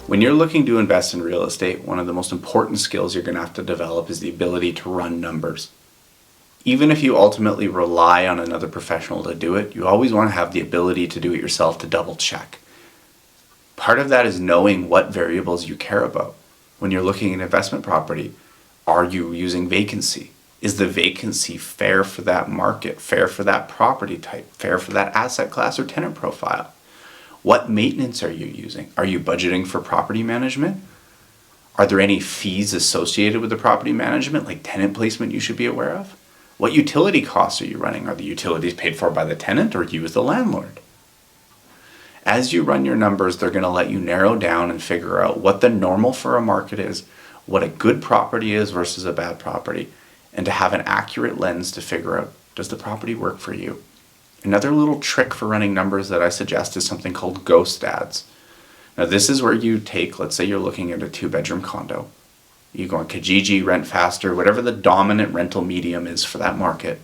When you're looking to invest in real estate, one of the most important skills you're going to have to develop is the ability to run numbers. Even if you ultimately rely on another professional to do it, you always want to have the ability to do it yourself to double check. Part of that is knowing what variables you care about. When you're looking at investment property, are you using vacancy? Is the vacancy fair for that market, fair for that property type, fair for that asset class or tenant profile? What maintenance are you using? Are you budgeting for property management? Are there any fees associated with the property management, like tenant placement, you should be aware of? What utility costs are you running? Are the utilities paid for by the tenant or you as the landlord? As you run your numbers, they're going to let you narrow down and figure out what the normal for a market is, what a good property is versus a bad property, and to have an accurate lens to figure out, does the property work for you? Another little trick for running numbers that I suggest is something called ghost ads. Now this is where you take, let's say you're looking at a 2-bedroom condo. You go on Kijiji, Rent Faster, whatever the dominant rental medium is for that market,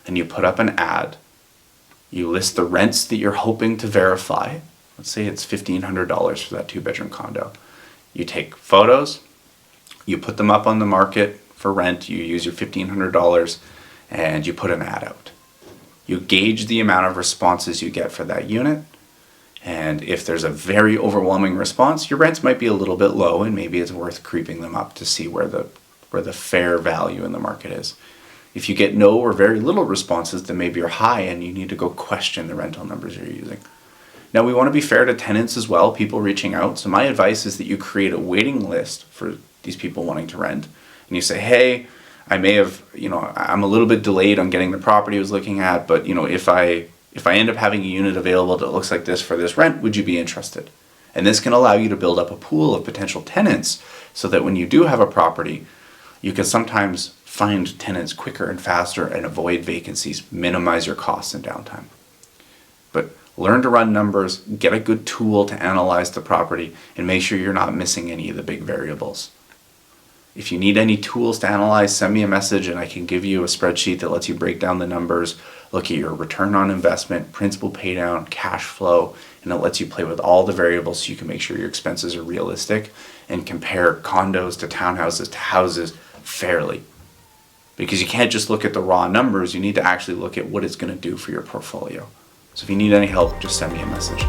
and you put up an ad. You list the rents that you're hoping to verify. Let's say it's $1,500 for that 2-bedroom condo. You take photos, you put them up on the market for rent, you use your $1,500, and you put an ad out. You gauge the amount of responses you get for that unit, and if there's a very overwhelming response, your rents might be a little bit low, and maybe it's worth creeping them up to see where the fair value in the market is. If you get no or very little responses, then maybe you're high and you need to go question the rental numbers you're using. Now we want to be fair to tenants as well, people reaching out. So my advice is that you create a waiting list for these people wanting to rent. And you say, hey, I'm a little bit delayed on getting the property I was looking at, but if I end up having a unit available that looks like this for this rent, would you be interested? And this can allow you to build up a pool of potential tenants so that when you do have a property, you can sometimes find tenants quicker and faster and avoid vacancies, minimize your costs and downtime. But learn to run numbers, get a good tool to analyze the property, and make sure you're not missing any of the big variables. If you need any tools to analyze, send me a message and I can give you a spreadsheet that lets you break down the numbers, look at your return on investment, principal pay down, cash flow, and it lets you play with all the variables so you can make sure your expenses are realistic and compare condos to townhouses to houses fairly. Because you can't just look at the raw numbers, you need to actually look at what it's going to do for your portfolio. So if you need any help, just send me a message.